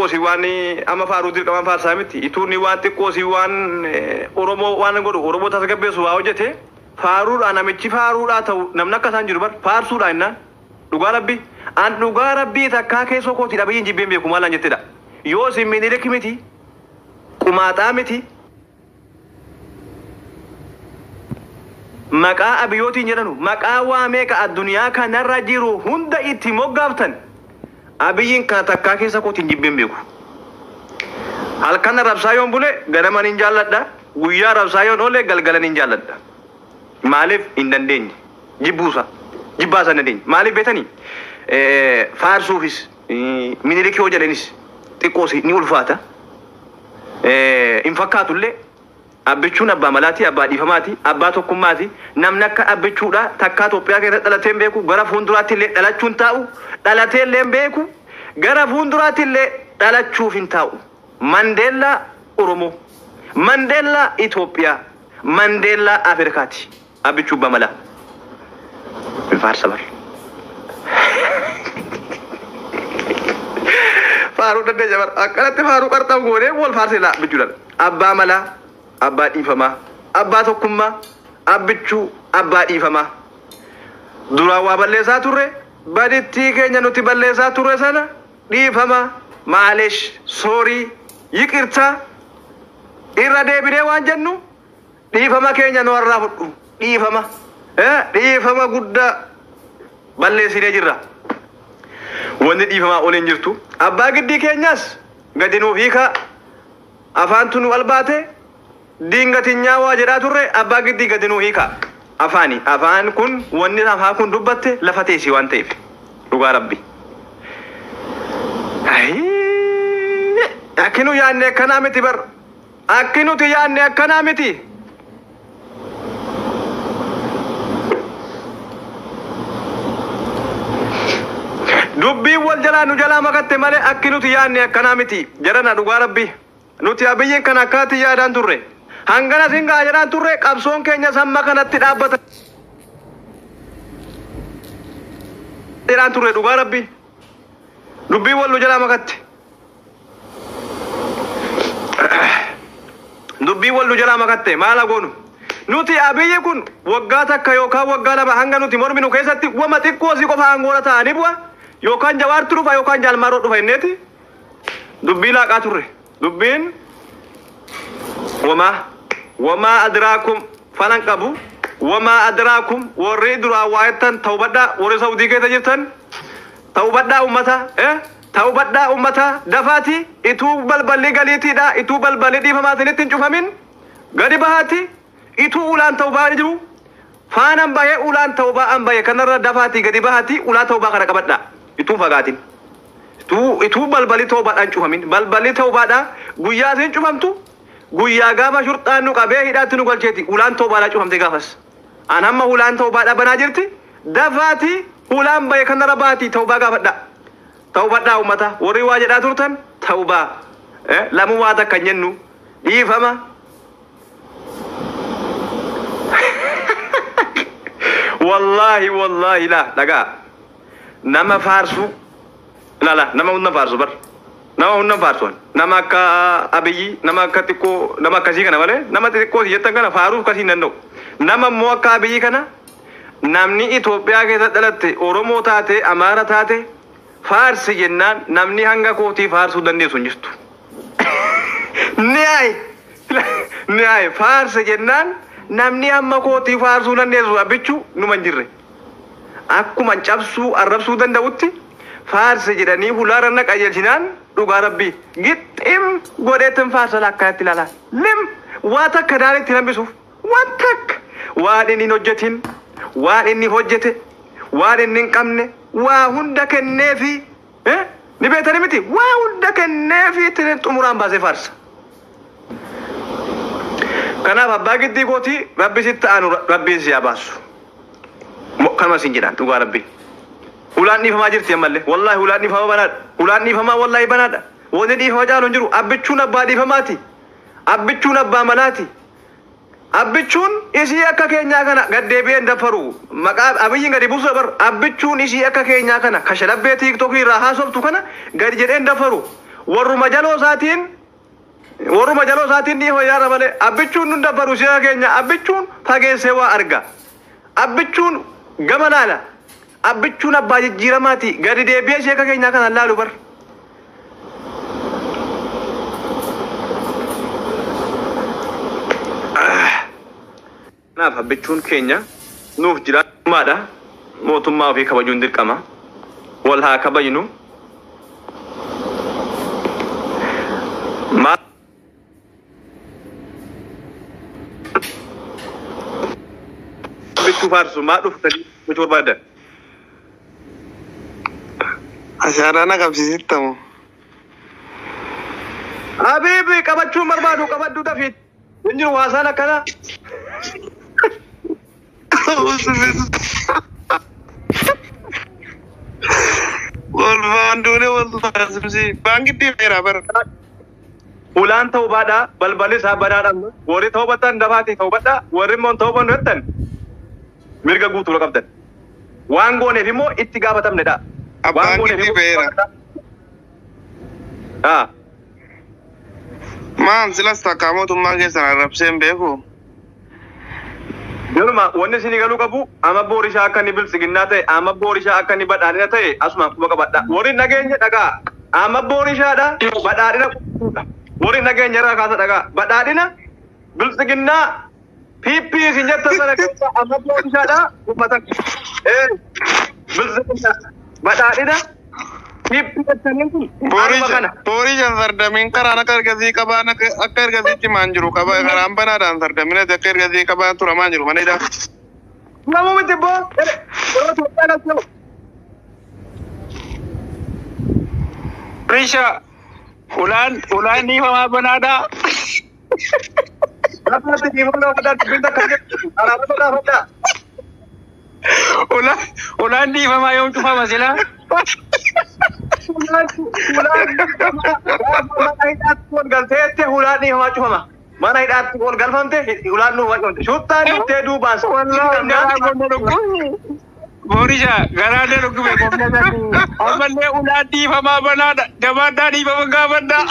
xiqqoosi waan amma faaruu dirqamaan faarsaa miti ituunni waan xiqqoosi waan Oromoo waan godhu Oromoo tasgabbeessu waa hojjete faaruudhaan namichi faaruudhaa ta'u namni akka isaan jiru bar faarsuudhaan innaan dhugaa rabbii an dhugaa rabbii takkaa keessoo kooti dhabiin jibbeen beeku maalaan jettedha yoo sin minilik miti qumaaxaa miti maqaa abiyootiin jedhanu maqaa waa meeqa addunyaa kanarra jiru hunda itti moggaaftan abiyyiin kana takkaa keessa kootiin jibbeen beeku halkan rabsaa yoon bule ganaman hin jaalladha guyyaa rabsaa yoon oole galgalan hin jaalladha maaliif hin dandeenye jibbaasan dandeenye maaliif beetanii faarsuufis minilik yoo jedhanis xiqqoosi ni ulfaata hin fakkaatullee abbichuun abbaa malaati abbaa dhiifamaati abbaa tokkummaati namni akka abbichuudha takkaa Itoophiyaa keessatti dhalateen beeku gara fuulduraatti illee dhalachuun taa'u dhalatee illee beeku gara fuulduraatti illee dhalachuuf hin taa'u Mandeellaa Oromoo Mandeellaa Itoophiyaa Mandeellaa Afrikaati abbichuu abbaa malaa faarsa bar faaruu dandee jabar akkanatti faaruu qarxam goonee wal faarseedha abbichuudhaan abbaa malaa abbaa dhiifamaa abbaa tokkummaa abbichuu abbaa dhiifamaa duraan waa balleessaa turre badittii keenya nuti balleessaa turre sana dhiifamaa maaleesh soorii yiqirtaa irra deebinee waan jennu dhiifama keenya nu harraa fudhu dhiifama guddaa balleessinee jirra wanni dhiifamaa ol hin jirtu abbaa giddii keenyas gadi nuuf hiikaa afaantu nu albaate dingatinyaa waa jedhaa turre abbaa giddii gadi nuu hiika afaan kun wanni afaan kun dubbatte lafa teessi waan ta'eef dhugaa rabbi akkinu yaanne akkanaa miti bar akkinuti yaanne akkanaa miti dubbiin wal jalaa nu jalaa makatte malee akkinuti yaanne akkanaa miti jarana dhugaa rabbi nuti abiyyiin kan akkaatti yaadaan turre hangana singaa jedhaan turre qabsoon keenya samma kanatti dhaabbata jedhaan turre dhugaa rabbi dubbii wal nu jalaa makatte dubbii wal nu jalaa makatte maala goonu nuti abiyyi kun waggaa takka yookaan waggaa lama hanga nuti morminu keessatti wama xiqqoo si qofa hangoona ta'anii bu'a yookaan jawaartu dhufa yookaan jaalmaaroo dhufa inneeti dubbii laaqaa turre dubbiin وما أدراكم فلنقبوا وما أدراكم وريدوا عوائتا توبدا ورسودي كي تجرتن توبدا أمتا توبدا أمتا دفاتي إتو بلبلي غليتي دا إتو بلبلي دي فما تنتين شوفامين غريبهاتي إتو أولان توبا نجرو فانم بايه أولان توبا أم بايه كنر دفاتي غريبهاتي أولان توبا خرقبدا إتو فغاتين إتو بلبلي توبا أنشوفامين بلبلي توبا دا غياتين شوفامتو guyyaa gaafa shurxaan nu qabee hidhaatti nu galcheeti ulaan toobaadhaa cufamte gaafas an hamma ulaan toobaadhaa banaa jirti dafaati ulaan baye kanarra baati toobaa gaafadhaa ummata warri waa jedhaa turtan toobaa lamu waa takka jennu dhiifama wallahi la dhagaa nama faarsu nama hunna faarsu bar nama hunna faarsuwan nama akka abiyyi nama akka xiqqoo nama akkasii kana malee nama xiqqoo jettan kana faaruuf kasii danda'u nama immoo akka abiyyi kana namni Itoophiyaa keessa dhalatte Oromoo taate Amaara taate faarsi jennaan namni hanga kootii faarsuu dandeessu hin jirtu ni ay faarsi jennaan namni hamma kootii faarsuu dandeessu abbichuu numa hin jirre akkuma cabsuu arrabsuu danda'utti faarsi jedhanii hulaara na qajeelchinaan dhugaa rabbi gixxim godheetin faarsa lakkaatti ilaalaa lim waa takka daalitti hambisuuf waan takka waan inni hojjetin waan inni hojjete waan inni hin qabne waa hunda kenneefi ni beetani miti waa hunda kenneefi ittiin xumuraan baasee faarsa kanaaf abbaa giddii gootii rabbi sitti aanu rabbiin si haa baasu kanuma siin jedhaan dhugaa rabbi ulaan dhiifamaa jirti ammallee wallahi ulaan dhiifamaa banaadha ulaan dhiifamaa wallahi banaadha wanni dhiifama jaalu hin jiru abbichuun abbaa dhiifamaati abbichuun abbaa malaati abbichuun isii akka keenyaa kana gaddeebi'een dafaru maqaa abiyyiin gadi buusu dabar abbichuun isii akka keenyaa kana kashalabee tiiktokii irraa haasoftu kana gadi jedheen dafaru warru majaloo isaatiin ni hoyaara malee abbichuun nun dabbaru si'a keenya abbichuun fageessee waa arga abbichuun gama laala abbichuun abbaa jijjiiramaati gadi deebi'ee sheeka keenyaa kana laalu bar naaf abbichuun keenya nuuf jiraatumaadha mootummaa ofii kabajuun dirqama wal haa kabajnu Farsu maaf tadi mencoba ada. Asyarana kabsisittamu. Habibi kabachuu barbaadu kabaddu tafit. Injiru waasana kana. Walfaandune walfaasumsi baangitti feera bara. Ulaan ta'uu baadha balballi isaa banaadhaan warri ta'uu battan dabaatee ta'uu badha warri immoo ta'uu bannu jettan. Mirga guutuu qabdan waan gooneef immoo itti gaafatamnedha. Waan gooneef beera. Maan silas takka mootummaa keessan arrabseen beeku. Yeruma wanni isin galuu qabu amma boorishaa akka inni bilisiginnaa ta'e amma boorishaa akka inni badhaadhina ta'e asuma quba qabadha. Warri nageenya dhagaa amma boorishaadha badhaadhina warri nageenya irraa kaasa dhagaa badhaadhina bilisiginnaa PP sinjata sana keessa amma boorishaadha ummata bilisiginnaa badhaadhina PP jettaniin kun boorishaan sardamiin karaan akka ergasii qabaan akka ergasiitti maan jiru qaba karaan banaadhaan sardamiin akka ergasii qabaan turamaan jiru manidha. Namu miti boo Risha ulaan ni fama banaadha. Ulaan ni fama yoom cufama sila. Mana hidhaatti ol galfamte ulaan nu wajjamte shuttaan ittee duubaan Boorisha garaadhe dhukkube qofnatanii ammallee ulaan dhiifamaa banaadha gabaadhaa dhiifama gaafadhaa.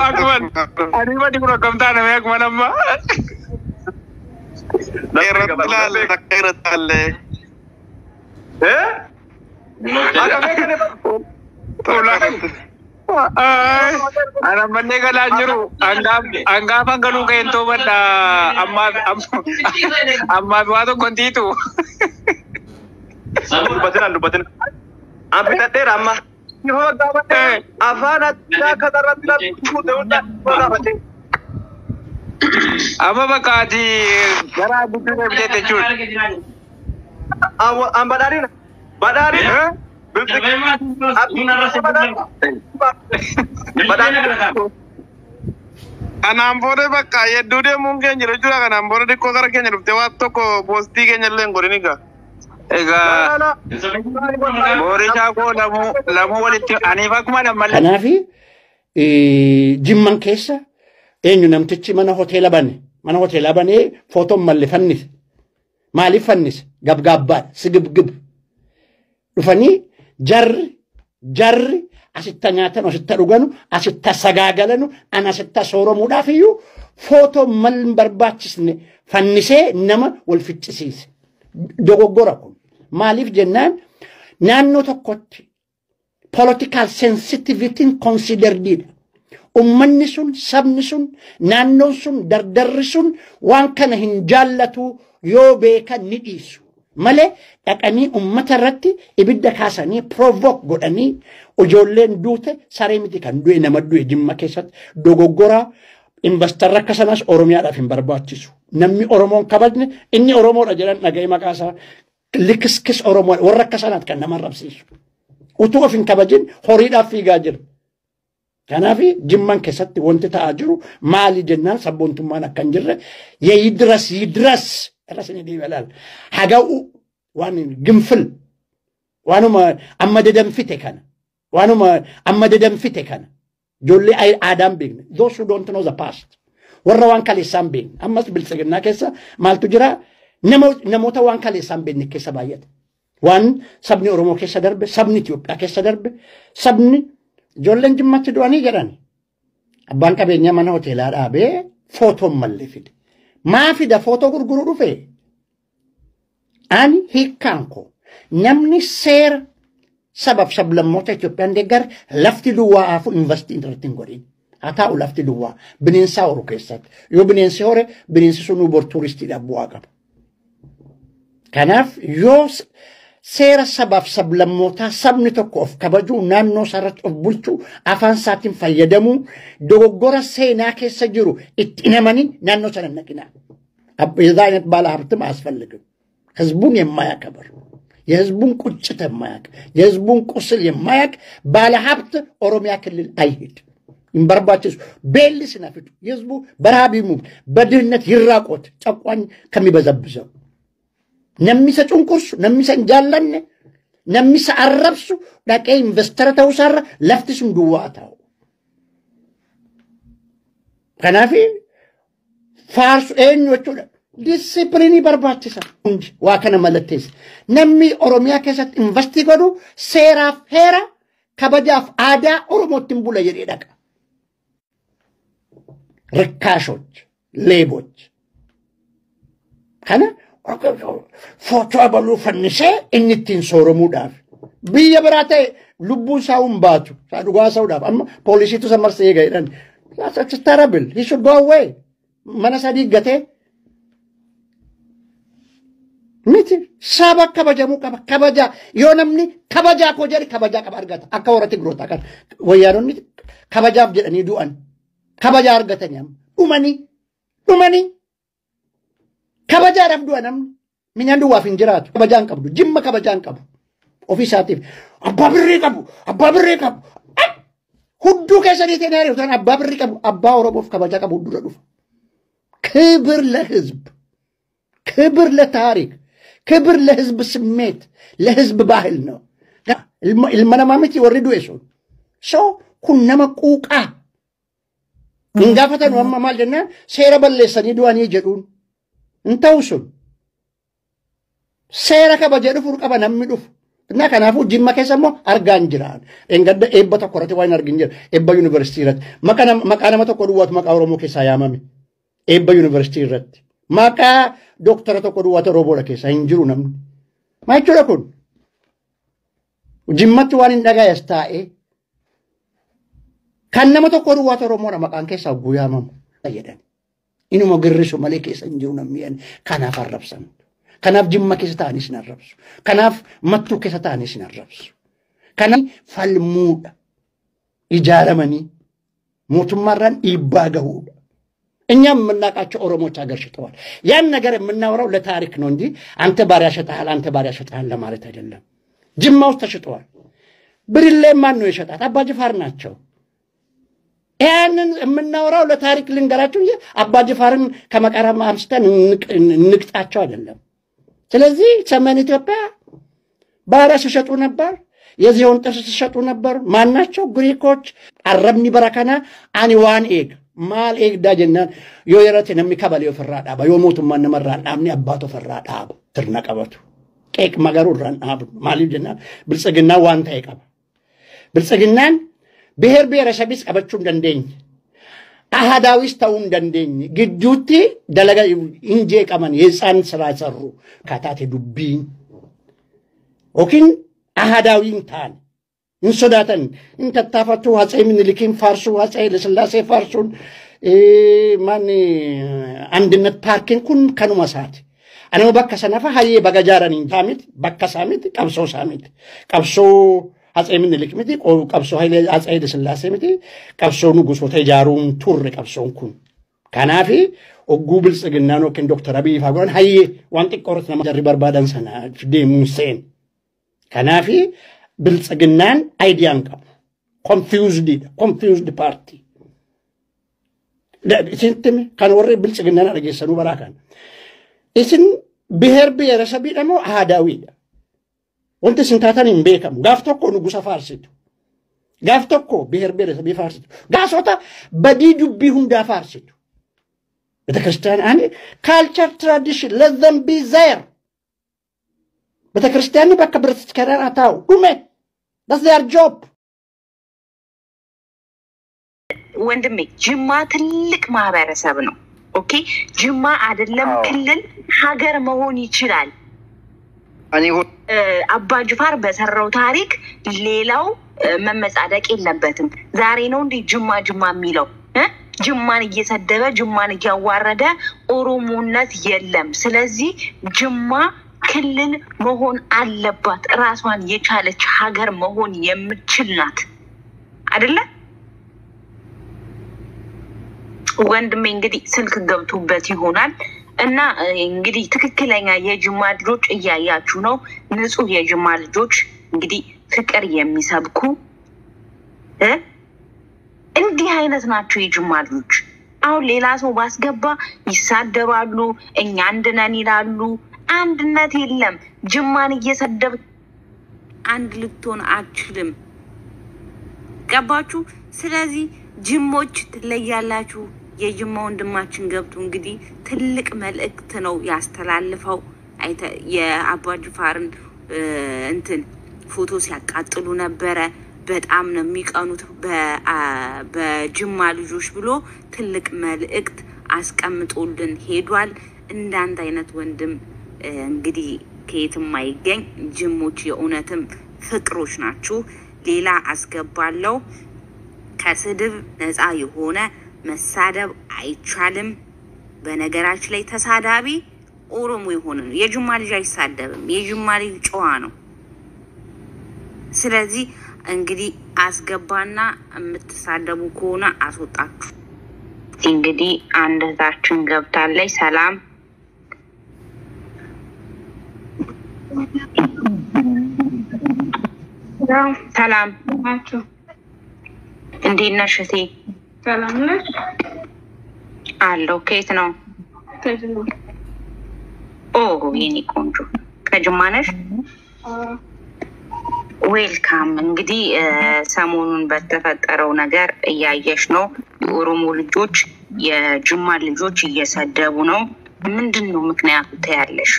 Akuman adiimati kun akkam taane mee akuman amma. Irratti laalle takka irratti laalle. Ana manne galaan jiru angaafa galuu ka'een toobadha ammaaf waa tokkon tiitu. Dubbatina. An fixadheera amma. Afaan addaa kanarratti laafuu amma bakka ati gara addunyaa deemtee jechuudha. An badhaadhina. Kanaan booda bakka hedduu deemuun keenya jechuudha. Kanaan booda xiqqoo gara keenya dhuftee waan tokko poostii keenya illee hin godhin egaa. Egaa boorishaa koo lamuu walitti aniif akkuma lammallee. Kanaafi Jimman keessa eenyu namtichi mana hoteelaa banee footoon malle fannise. Maaliif fannise? Gabgaabbaadha sigibgib. Dhufanii jarri asitta nyaatan asitta dhuganu asitta sagaagalanu an asitta sooromuudhaaf iyyuu footoo mal hin barbaachisne fannisee nama wal ficcisiise. Dogoggora kun maaliif jennaan naannoo tokkotti political sensitivity'n consideredidha. Ummanni sun sabni sun naannoon sun dardarri sun waan kana hin jaallatu yoo beekan ni dhiisu. Malee dhaqanii ummata irratti ibidda kaasanii provoke godhanii ijoolleen duute saree miti kan du'e nama du'e Jimma keessatti dogoggora investarra akka sanas Oromiyaadhaaf hin barbaachisu. Namni Oromoon kabajne inni Oromoodha jedhan dhaga'ee maqaasaa likiskis Oromoo warra akka sanaatti kan nama arrabsiisu. Utuu of hin kabajin horiidhaaf fiigaa jira. Kanaaf Jimman keessatti wanti ta'aa jiru maali jennaan sabboontummaan akka hin jirre yidras rasni dibalal haga'u waan gimfil waanuma amma dedanfite kana jolle ay adam beekne those who don't know the past warra waan kaleessaan beekne ammas biltsiginnaa keessa maaltu jira namoota waan kaleessaan beekne keessa baay'ata وان سبني أورومو كيسا درب سبني تيوبيا كيسا درب سبني جولن جمعت دواني جراني أبان كبينيا من هوتيلار آبي فوتو مالي فيد ما فيدا فوتو غرغرو في أني هيكانكو نمني سير سبب لموتا تيوبيان ديگر لفتي دوا آفو انفستي انترتين غورين أتاو لفتي دوا بنينسا أورو كيسات يو بنينسي هوري بنينسي سنو بور تورستي دابو آقب كناف يو سير سبب لموتا سبني توكوف كبجو نانو سارت أفبولتو أفان ساتين فيدمو دوغورا سينا كيسا جرو اتنماني نانو سارن نكنا إذا إنت بالا هبتم أسفل لكم هزبون يما يكبر يهزبون كوچت يمايك يهزبون قسل يمايك بالا هبت أوروميا كلل أيهد إمبرباتيس بيلي سنافيتو يهزبو برابي موب بدهنت يراقوت تقوان كمي بزبزو نمي سچون كرسو نمي سنجالن نمي سعربسو لكي انفسترتو سار لفتسم دواتاو كنافي فارسو اين وچو ديسيبليني برباتيسا واكنا ملتيس نمي أوروميا كيسات انفستي قدو سيراف هيرا كبجاف آدا أورومو تنبولا يريدك ركاشوج ليبوج خانا فوتو أبالو فنسي إني تنصورو موداف بيا براتي لبو ساوم باتو سادوغا ساوداف أما بوليسي تو سمر سيغا يران that's terrible he should go away mana sadi gate miti saba kabajamu kabaja yo namni kabaja ko jari kabaja kaba argata akka warati grota kan wayaron ni kabaja jedani du'an kabaja argata nyam umani kabaja rab du'anam minandu wa finjiratu kabajan kabdu jimma kabajan kabu ofisatif abba birri kabu هدو كسري تناري وتان أبا بريك أبا وربوف كبجا كبودو ردوف كبر لحزب كبر لتاريخ كبر لحزب سميت لحزب باهلنا المنامامتي وردو يسون سو كنا مقوقا نغافة وما مال جنة سيرا باللساني دواني جدون انتوسون سيرا كبجا دفور كبا نمي دف Nah kanafu jimma kesa mo argan jiran. Enggak ebba to korati wain argin jir. Ebba university rat. Maka nama to koduat maka oromo kesa yamami. Ebba university rat. Maka dokter to koduat robola kesa injiru nam. Mai chura kun. Jimma tu wanin daga yastae. Kan nama to koduat romo na maka kesa guyamam. Ayadan. Inu mo girriso mali kesa injiru nam yan. Kana farrapsan. كناف جمّا كيستاني سنربس كناف متو كيستاني سنربس كناف فالمود إجارة مني موت مران إباغهود إنيام منك أتش أورمو تاغر شتوال يان نغر من وراو لتاريخ نوندي أنت باريا شتحال لما رتجلم جمّا وستشتوال بريلي مانو يشتحال أبا جفار ناتشو يان من وراو لتاريخ لنغراتو أبا جفارن كما كرام أمستان نكتاتشو أدلم ስለዚህ ሰሜን ኢትዮጵያ ባሪያ ሲሸጡ ነበር የዚሁን ጥርስ ሲሸጡ ነበር ማናቸው ግሪኮች አረብኒ በረከና አንዋን ኤግ ማል ኤግ ዳጀና የየረተ ነሚከበል የፈራዳ ባዮሞቱ ማን መራን አምኒ አባቶ ፈራዳ ትርነቀበቱ ቄቅ መገሩ ረናብ ማሊጅና ብልጽግና ዋንታ ይቀባ ብልጽግናን ብሔር ብሔረሰብስ ቀበቹ እንደንደኝ አሃዳዊስ ታው እንደንደኝ ግጁቲ ደለጋ እንጄ ቀመን የጻን ስራ ሰሩ ካታቴ ዱቢን ኦኪን አሃዳዊን ታን እንሶዳተን እንተታፈቱ አጼ ምኒልክን ፋርሱ አጼ ለስላሴ ፋርሱን ማን አንድነት ፓርክን ኩን ከኑ መሳት አነው በከሰነፈ ሀዬ በገጃራን እንታሚት በከሳሚት ቀብሶ ሳሚት ቀብሶ አጼ ምኒልክ ምቲ ቀብሶ ኃይለ አጼ ለስላሴ ምቲ ቀብሶ ንጉስ ወተጃሩን ቱር ቀብሶን ኩን ካናፊ ኦጉ ብልጽግና ነው ከን ዶክተር አብይ ፋጎን ሀዬ ዋንጥ ቆርት ለማጀሪ በርባዳን ሰና ደሙሴን ካናፊ ብልጽግናን አይዲያን ቀ ኮንፊውዝድ ፓርቲ ለሲንተም ካን ወሬ ብልጽግናን አረገሰኑ በራካን እስን ብሔር ብሔረሰብ ደግሞ አሃዳዊ ወንተ ስንታታን እንበከም ጋፍቶኮ ንጉስ ፋርሲቱ ጋፍቶኮ ብሔር ብሔረሰብ ፋርሲቱ ጋሶታ በዲዱ ቢሁንዳ ፋርሲቱ በተከስተን አኔ ካልቸር ትራዲሽን let them be there ቤተክርስቲያን በከብረት ከራታው ኡሜ that's their job ወንድሜ ጅማ ትልቅ ማህበረሰብ ነው ኦኬ ጅማ አይደለም ክልል ሀገር መሆን ይችላል አባ ጅፋር በሰራው ታሪክ ሌላው መመጻደቅ የለበትም ዛሬ ነው እንዴ ጅማ የሚለው ጅማን እየሰደበ ጅማን እያዋረደ ኦሮሞነት የለም ስለዚህ ጅማ ክልል መሆን አለባት ራሷን የቻለች ሀገር መሆን የምትችል ናት አይደለ ወንድሜ እንግዲህ ስልክ ገብቶበት ይሆናል እና እንግዲህ ትክክለኛ የጅማ ልጆች እያያችሁ ነው ንጹህ የጅማ ልጆች እንግዲህ ፍቅር የሚሰብኩ እንዲህ አይነት ናቸው የጅማ ልጆች አሁን ሌላ ሰው ባስገባ ይሳደባሉ እኛ አንድነን ይላሉ አንድነት የለም ጅማን እየሰደብ አንድ ልትሆን አትችልም ገባችሁ ስለዚህ ጅሞች ትለያላችሁ የጅማ ወንድማችን ገብቶ እንግዲህ ትልቅ መልእክት ነው ያስተላልፈው የአባ ጅፋርን እንትን ፎቶ ሲያቃጥሉ ነበረ በጣም ነው የሚቀኑት በጅማ ልጆች ብሎ ትልቅ መልእክት አስቀምጦልን ሄዷል እንዳንተ አይነት ወንድም እንግዲህ ከየትም አይገኝ ጅሞች የኡነትም ፍቅሮች ናችሁ ሌላ አስገባለው ከስድብ ነፃ የሆነ መሳደብ አይቻልም በነገራችን ላይ ተሳዳቢ ኦሮሞ ይሆን የጅማ ልጅ አይሳደብም የጅማ ልጅ ጨዋ ነው ስለዚህ እንግዲህ አስገባና የምትሳደቡ ከሆነ አስወጣችሁ እንግዲህ አንድ እህታችን ገብታለች ሰላም ሰላም ናችሁ እንዴት ነሽ እቴ ሰላም ነሽ አለው ከየት ነው ኦ የኔ ቆንጆ ከጅማ ነሽ ዌልካም እንግዲህ ሰሞኑን በተፈጠረው ነገር እያየሽ ነው ኦሮሞ ልጆች የጅማ ልጆች እየሰደቡ ነው ምንድነው ምክንያቱ ታያለሽ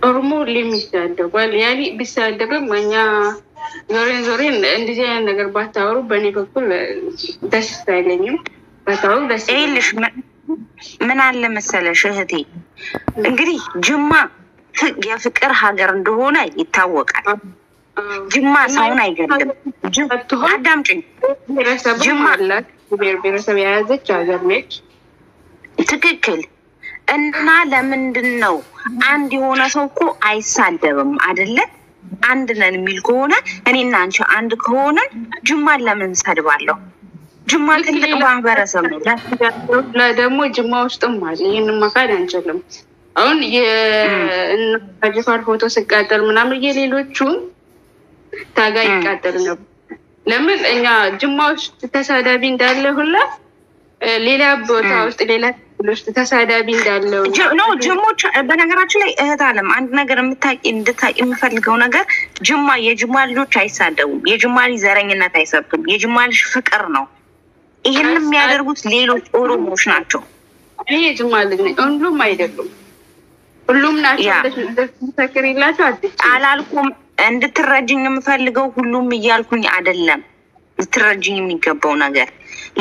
ኦሮሞ ለሚሰደባል ያሊ ቢሰደብም ማኛ ዞሬን እንደዚህ አይነት ነገር ባታወሩ በኔ በኩል ደስ አይለኝም ባታወሩ ደስ ይልሽ ምን አለ መሰለሽ እህቴ እንግዲህ ጅማ የፍቅር ሀገር እንደሆነ ይታወቃል ጅማ ሰውን አይገልም አዳምጪኝ ጅማ አላት ብሔረሰብ የያዘች ሀገር ነች ትክክል እና ለምንድነው አንድ የሆነ ሰው እኮ አይሳደብም አይደለ አንድ ነን የሚል ከሆነ እኔና አንቺ አንድ ከሆነ ጅማን ለምን ሰድባለሁ ጅማ ትልቅ ማህበረሰብ ነው ለደሞ ጅማ ውስጥም አለ ይሄንን ማካድ አንችልም አሁን የአጅፋር ፎቶ ሲቃጠል ምናምን የሌሎቹ ታጋይ ይቃጠል ነው ለምን እኛ ጅማ ውስጥ ተሳዳቢ እንዳለ ሁላ ሌላ ቦታ ውስጥ ሌላ ልጅ ተሳዳቢ እንዳለው ነው ጅሞች በነገራችን ላይ እህት አለም አንድ ነገር እንድታቂ የምፈልገው ነገር ጅማ የጅማ ልጆች አይሳደቡም የጅማ ልጅ ዘረኝነት አይሰብክም የጅማ ልጅ ፍቅር ነው ይሄንን የሚያደርጉት ሌሎች ኦሮሞዎች ናቸው ይሄ ጅማ ልጅ ነው ሁሉም አይደሉም ሁሉም ናቸው ተከሪላችሁ አላልኩም እንድትረጅኝ የምፈልገው ሁሉም ይያልኩኝ አይደለም ልትረጅኝ የሚገባው ነገር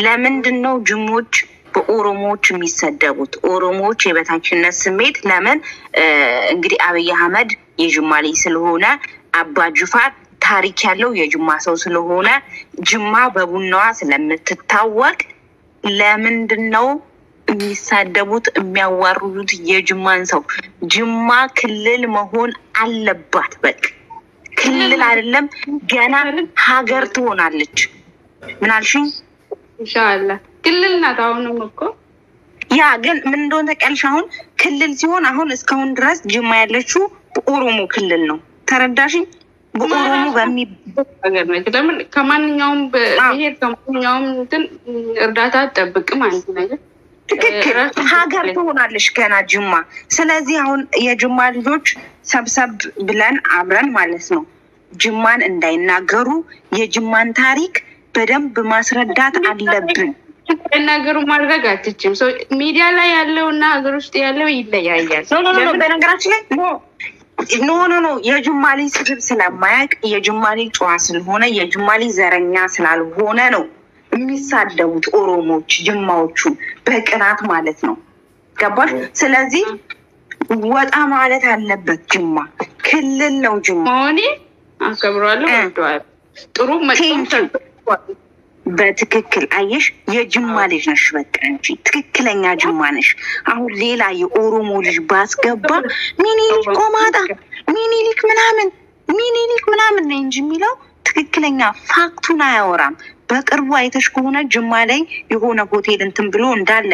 ለምንድነው ጅሞች በኦሮሞዎች የሚሰደቡት ኦሮሞዎች የበታችነት ስሜት ለምን እንግዲህ አብይ አህመድ የጅማ ልጅ ስለሆነ አባ ጅፋር ታሪክ ያለው የጅማ ሰው ስለሆነ ጅማ በቡናዋ ስለምትታወቅ ለምንድነው የሚሳደቡት የሚያዋሩት የጅማን ሰው ጅማ ክልል መሆን አለባት በቃ ክልል አይደለም ገና ሀገር ትሆናለች ምን አልሽኝ ኢንሻአላህ ክልል ናት አሁንም እኮ ያ ግን ምን እንደሆነ ተቀልሽ አሁን ክልል ሲሆን አሁን እስካሁን ድረስ ጅማ ያለችው ኦሮሞ ክልል ነው ተረዳሽኝ በኦሮሞ በሚባገር ነው ለምን ከማንኛውም ብሄር ከማንኛውም እንትን እርዳታ ተጠብቅም አንተ ነገር ትክክል ሀገር ትሆናለች ገና ጅማ ስለዚህ አሁን የጅማ ልጆች ሰብሰብ ብለን አብረን ማለት ነው ጅማን እንዳይናገሩ የጅማን ታሪክ በደንብ ማስረዳት አለብን ነገሩ ማድረግ አትችም ሚዲያ ላይ ያለውና ሀገር ውስጥ ያለው ይለያያል ነው በነገራችን ላይ ኖ የጅማሊ ስድብ ስለማያውቅ የጅማሊ ጨዋ ስለሆነ የጅማሊ ዘረኛ ስላልሆነ ነው የሚሳደቡት ኦሮሞዎች ጅማዎቹ በቅናት ማለት ነው። ገባሽ? ስለዚህ ወጣ ማለት አለበት። ጅማ ክልል ነው። ጅማ ሆኔ አከብራለሁ ወጥቷል። ጥሩ መጥቶ በትክክል አየሽ፣ የጅማ ልጅ ነሽ በቃ እንጂ ትክክለኛ ጅማ ነሽ። አሁን ሌላ የኦሮሞ ልጅ ባስገባ ሚኒሊክ ቆማጣ ሚኒሊክ ምናምን ነው እንጂ የሚለው ትክክለኛ ፋክቱን አያወራም። በቅርቡ አይተሽ ከሆነ ጅማ ላይ የሆነ ሆቴል እንትን ብሎ እንዳለ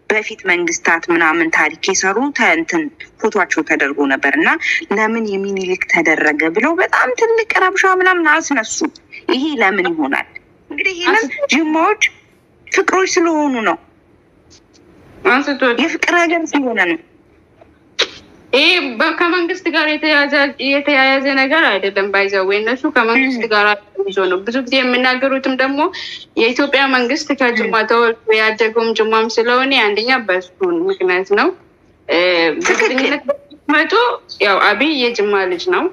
በፊት መንግስታት ምናምን ታሪክ የሰሩ እንትን ፎቶቸው ተደርጎ ነበር እና ለምን የሚኒሊክ ተደረገ ብለው በጣም ትልቅ ረብሻ ምናምን አስነሱ። ይሄ ለምን ይሆናል? እንግዲህ ይሄንን ጅማዎች ፍቅሮች ስለሆኑ ነው። የፍቅር ሀገር ስለሆነ ነው። ይሄ ከመንግስት ጋር የተያያዘ ነገር አይደለም። ባይዘው እነሱ ከመንግስት ጋር ይዞ ነው ብዙ ጊዜ የሚናገሩትም ደግሞ የኢትዮጵያ መንግስት ከጅማ ተወልዶ ያደገውም ጅማም ስለሆነ አንደኛ በሱን ምክንያት ነው። በግንኙነት መቶ ያው አብይ የጅማ ልጅ ነው።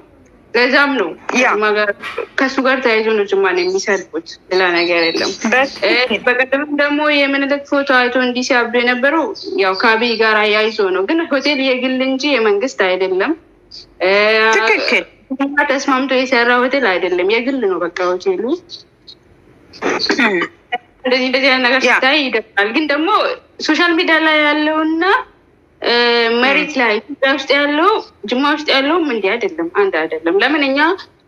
ለዛም ነው ከሱ ጋር ተያይዞ ነው ጅማን የሚሰድቡት፣ ሌላ ነገር የለም። በቀደም ደግሞ የምኒልክ ፎቶ አይቶ እንዲህ ሲያብዱ የነበረው ያው ከአብይ ጋር ያይዞ ነው። ግን ሆቴል የግል እንጂ የመንግስት አይደለም። ትክክል ተስማምቶ የሰራ ሆቴል አይደለም፣ የግል ነው በቃ ሆቴሉ። እንደዚህ ነገር ሲታይ ይደርሳል። ግን ደግሞ ሶሻል ሚዲያ ላይ ያለውና መሬት ላይ ውስጥ ያለው ጅማ ውስጥ ያለው እንዲህ አይደለም፣ አንድ አይደለም። ለምን እኛ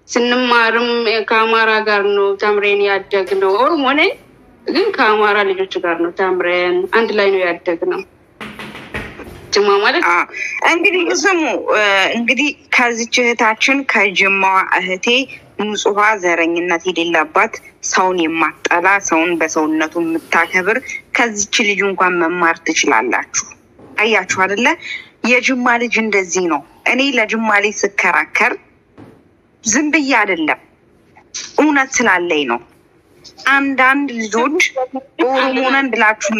ስንማርም ከአማራ ጋር ነው ተምረን ያደግነው። ኦሮሞ ነኝ ግን ከአማራ ልጆች ጋር ነው ተምረን አንድ ላይ ነው ያደግነው። ጅማ ማለት እንግዲህ ስሙ እንግዲህ ከዚች እህታችን ከጅማ እህቴ ንጹሃ ዘረኝነት የሌለባት ሰውን የማጠላ ሰውን በሰውነቱ የምታከብር ከዚች ልጅ እንኳን መማር ትችላላችሁ። አያችሁ አይደለ? የጅማ ልጅ እንደዚህ ነው። እኔ ለጅማ ልጅ ስከራከር ዝም ብዬ አይደለም፣ እውነት ስላለኝ ነው። አንዳንድ ልጆች ኦሮሞ ነን ብላችሁ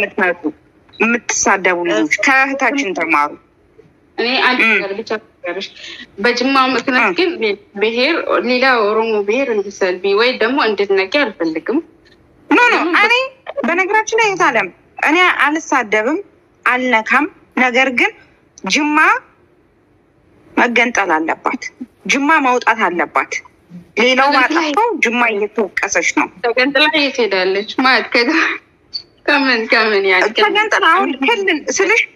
የምትሳደቡ ልጆች ከእህታችን ተማሩ። እኔ አንድ ነገር ብቻ ተቀርሽ በጅማ ምክንያት ግን ብሄር ሌላ ኦሮሞ ብሄር እንድሰልቢ ወይ ደግሞ እንድትነቂ አልፈልግም። ኖ እኔ በነገራችን ላይ ታለም እኔ አልሳደብም አልነካም። ነገር ግን ጅማ መገንጠል አለባት። ጅማ መውጣት አለባት። ሌላው ማጣፈው ጅማ እየተወቀሰች ነው። ተገንጥላ እየሄዳለች ማለት ከምን ያልከ ተገንጥላ አሁን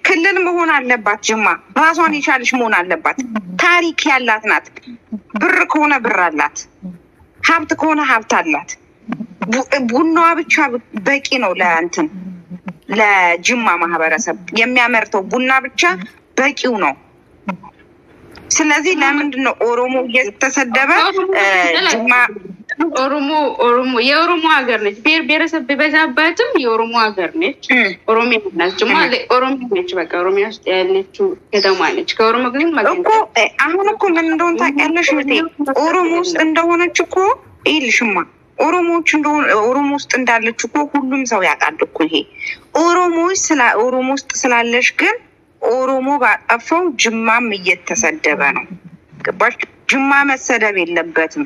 ክልል መሆን አለባት። ጅማ ራሷን የቻለች መሆን አለባት። ታሪክ ያላት ናት። ብር ከሆነ ብር አላት፣ ሀብት ከሆነ ሀብት አላት። ቡናዋ ብቻ በቂ ነው ለእንትን ለጅማ ማህበረሰብ የሚያመርተው ቡና ብቻ በቂው ነው። ስለዚህ ለምንድን ነው ኦሮሞ እየተሰደበ? ጅማ የኦሮሞ ሀገር ነች። ብሔረሰብ ቢበዛባትም የኦሮሞ ሀገር ነች። ኦሮሚያ ናት። ጅማ ኦሮሚያ ነች። በቃ ኦሮሚያ ውስጥ ያለችው ከተማ ነች። ከኦሮሞ ግን እኮ አሁን እኮ ምን እንደሆነ ታውቂያለሽ? ኦሮሞ ውስጥ እንደሆነች እኮ ይልሽማ ኦሮሞዎች እንደሆነ ኦሮሞ ውስጥ እንዳለች እኮ ሁሉም ሰው ያውቃል እኮ። ይሄ ኦሮሞ ውስጥ ስላለሽ ግን ኦሮሞ ባጠፋው ጅማም እየተሰደበ ነው። ገባሽ? ጅማ መሰደብ የለበትም።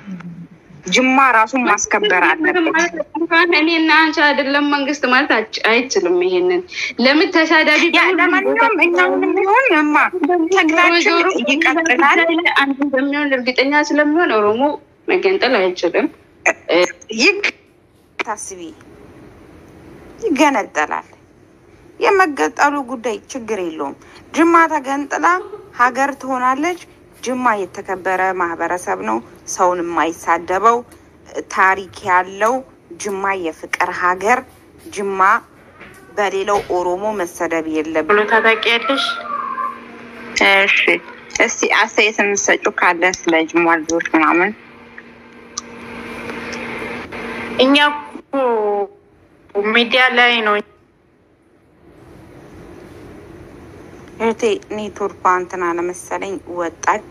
ጅማ ራሱን ማስከበር አለበት። እኔና አንቺ አይደለም መንግስት ማለት አይችልም። ይሄንን ለምን ተሳዳቢ ለማንኛውም እኛውንም ቢሆን ተግላችን ይቀጥላል። አንዱ በሚሆን እርግጠኛ ስለሚሆን ኦሮሞ መገንጠል አይችልም። ታስቢ ይገነጠላል። የመገንጠሉ ጉዳይ ችግር የለውም። ጅማ ተገንጥላ ሀገር ትሆናለች። ጅማ የተከበረ ማህበረሰብ ነው። ሰውን የማይሳደበው ታሪክ ያለው ጅማ የፍቅር ሀገር። ጅማ በሌላው ኦሮሞ መሰደብ የለብም ብሎ ታውቂያለሽ? እሺ እስቲ አስተያየት የምትሰጪው ካለ ስለ ጅማ ልጆች ምናምን። እኛ ሚዲያ ላይ ነው እህቴ። ኔትወርክ እንትና ለመሰለኝ ወጣች።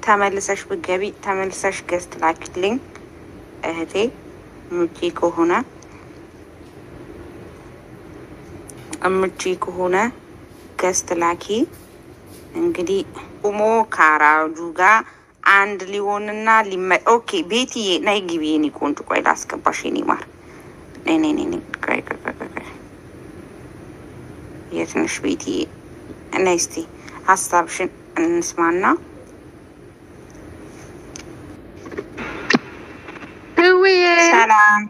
ተመልሰሽ ብትገቢ ተመልሰሽ ገስት ላኪልኝ እህቴ። እምጪ ከሆነ ገስት ላኪ። እንግዲህ ቁሞ ካራጁ ጋር አንድ ሊሆንና ኦኬ ቤቲ ናይ ግቢ የኔ ቆንጆ ቆይ ላስገባሽ የኔ ማር ነይ ቆይ የት ነሽ ቤቲ ነይ እስቲ ሀሳብሽን እንስማና ሰላም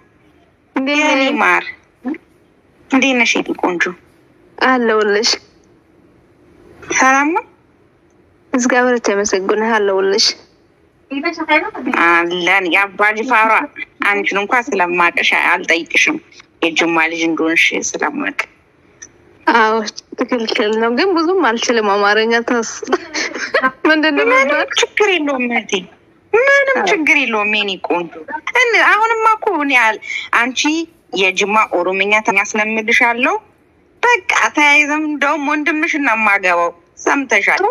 የኔ ማር እንዴት ነሽ የኔ ቆንጆ አለሁልሽ ሰላም ነው እግዚአብሔር ተመስገን አለሁልሽ አለን ያባጂ ፋራ አንቺን እንኳን ስለማቀሽ አልጠይቅሽም የጅማ ልጅ እንደሆንሽ ስለማቀ አዎ ትክክል ነው ግን ብዙም አልችልም አማርኛ ታስ ምንድነው ችግር የለውም ማለት ምንም ችግር የለውም የኔ ቆንጆ አሁንማ እኮ እኔ አንቺ የጅማ ኦሮምኛ ተኛስለምድሻለሁ በቃ ታይዘም ደም ወንድምሽና ማገባው ሰምተሻል